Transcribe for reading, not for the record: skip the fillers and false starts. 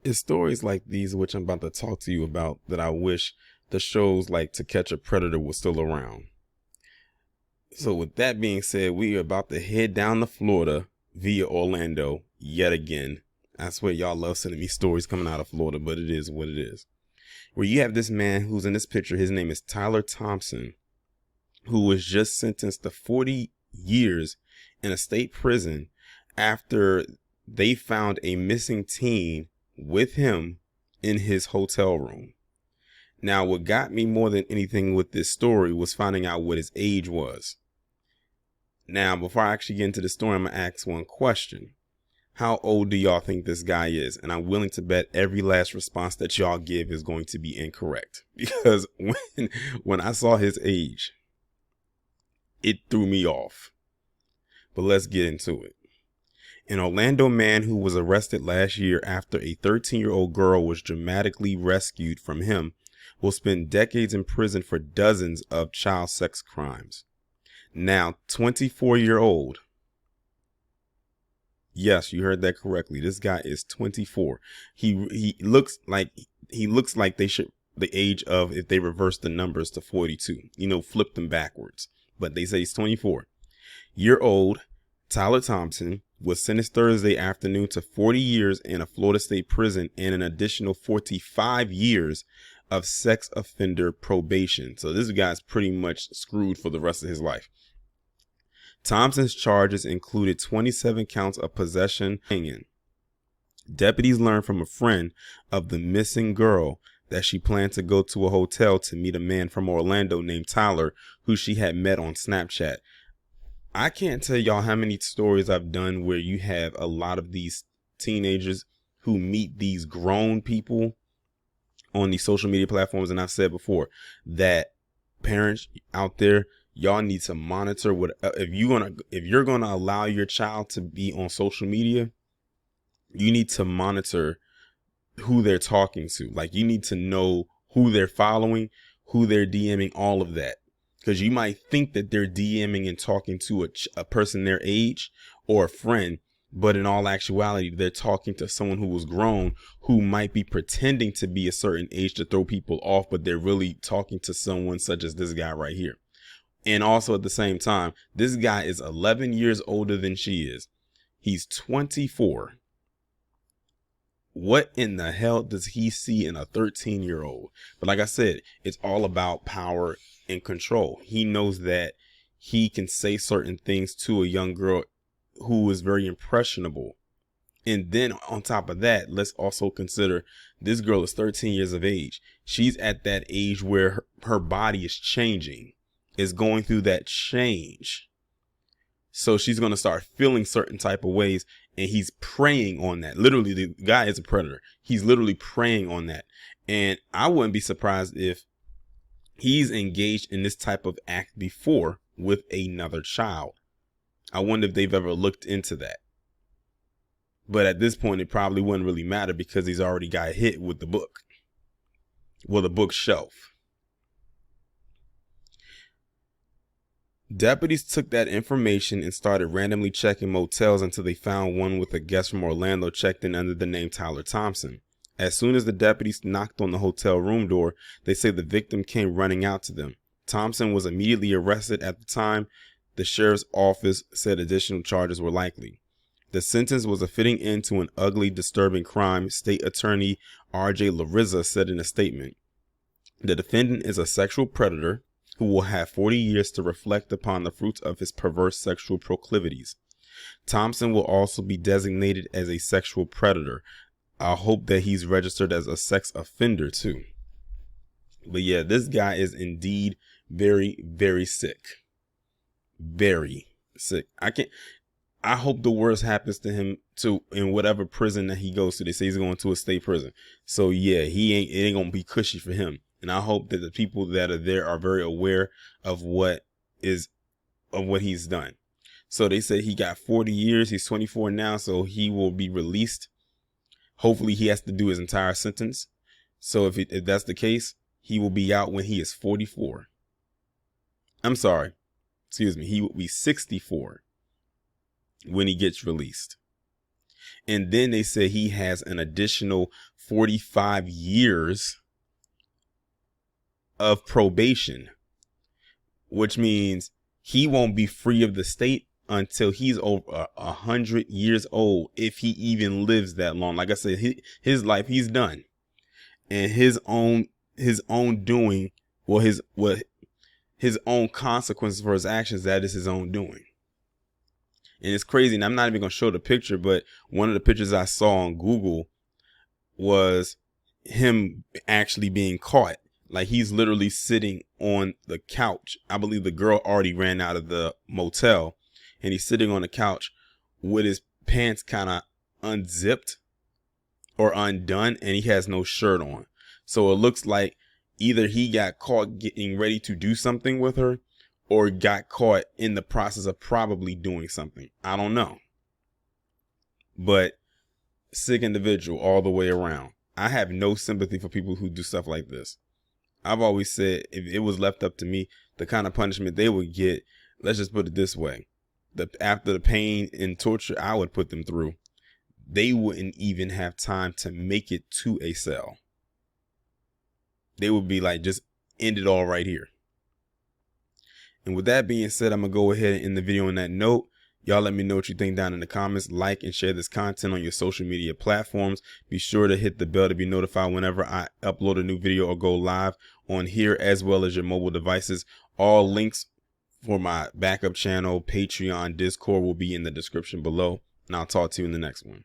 It's stories like these, which I'm about to talk to you about, that I wish the shows like To Catch a Predator was still around. So, with that being said, we are about to head down to Florida via Orlando yet again. I swear y'all love sending me stories coming out of Florida, but it is what it is. Where you have this man who's in this picture, his name is Tyler Thompson, who was just sentenced to 40 years in a state prison after they found a missing teen with him in his hotel room. Now, what got me more than anything with this story was finding out what his age was. Now, before I actually get into the story, I'm going to ask one question. How old do y'all think this guy is? And I'm willing to bet every last response that y'all give is going to be incorrect. Because when I saw his age, it threw me off. But let's get into it. An Orlando man who was arrested last year after a 13-year-old girl was dramatically rescued from him will spend decades in prison for dozens of child sex crimes. Now, 24-year-old. Yes, you heard that correctly. This guy is 24. He looks like they should the age of, if they reverse the numbers, to 42. Flip them backwards. But they say he's 24-year-old. Tyler Thompson was sentenced Thursday afternoon to 40 years in a Florida state prison and an additional 45 years of sex offender probation. So this guy's pretty much screwed for the rest of his life. Thompson's charges included 27 counts of possession. Deputies learned from a friend of the missing girl that she planned to go to a hotel to meet a man from Orlando named Tyler, who she had met on Snapchat. I can't tell y'all how many stories I've done where you have a lot of these teenagers who meet these grown people on these social media platforms. And I've said before that parents out there, y'all need to monitor if you're gonna allow your child to be on social media, you need to monitor who they're talking to. Like, you need to know who they're following, who they're DMing, all of that. Because you might think that they're DMing and talking to a person their age or a friend, but in all actuality, they're talking to someone who was grown, who might be pretending to be a certain age to throw people off, but they're really talking to someone such as this guy right here. And also at the same time, this guy is 11 years older than she is. He's 24. What in the hell does he see in a 13-year-old? But like I said, it's all about power and control. He knows that he can say certain things to a young girl who is very impressionable. And then on top of that, let's also consider this girl is 13 years of age. She's at that age where her body is changing, is going through that change. So she's going to start feeling certain type of ways, and he's preying on that. Literally, the guy is a predator. He's literally preying on that. And I wouldn't be surprised if he's engaged in this type of act before with another child. I wonder if they've ever looked into that. But at this point, it probably wouldn't really matter because he's already got hit with the book. Well, the bookshelf. Deputies took that information and started randomly checking motels until they found one with a guest from Orlando checked in under the name Tyler Thompson. As soon as the deputies knocked on the hotel room door, they say the victim came running out to them. Thompson was immediately arrested at the time. The sheriff's office said additional charges were likely. The sentence was a fitting end to an ugly, disturbing crime, State Attorney R.J. Larizza said in a statement. The defendant is a sexual predator who will have 40 years to reflect upon the fruits of his perverse sexual proclivities. Thompson will also be designated as a sexual predator. I hope that he's registered as a sex offender too. But yeah, this guy is indeed very, very sick. Very sick. I hope the worst happens to him too in whatever prison that he goes to. They say he's going to a state prison. So yeah, it ain't gonna be cushy for him. And I hope that the people that are there are very aware of what he's done. So they say he got 40 years. He's 24 now, so he will be released. Hopefully he has to do his entire sentence. So if that's the case, he will be out when he is 44. I'm sorry. Excuse me. He will be 64 when he gets released. And then they said he has an additional 45 years of probation, which means he won't be free of the state until he's over 100 years old, if he even lives that long. Like I said, his life, he's done, and his own doing, well, his own consequences for his actions, that is his own doing. And it's crazy. And I'm not even gonna show the picture, but one of the pictures I saw on Google was him actually being caught. Like, he's literally sitting on the couch. I believe the girl already ran out of the motel, and he's sitting on the couch with his pants kind of unzipped or undone, and he has no shirt on. So it looks like either he got caught getting ready to do something with her, or got caught in the process of probably doing something. I don't know. But sick individual all the way around. I have no sympathy for people who do stuff like this. I've always said, if it was left up to me, the kind of punishment they would get, let's just put it this way, after the pain and torture I would put them through, they wouldn't even have time to make it to a cell. They would be like, just end it all right here. And with that being said, I'm going to go ahead and end the video on that note. Y'all let me know what you think down in the comments. Like and share this content on your social media platforms. Be sure to hit the bell to be notified whenever I upload a new video or go live on here, as well as your mobile devices. All links for my backup channel, Patreon, Discord will be in the description below. And I'll talk to you in the next one.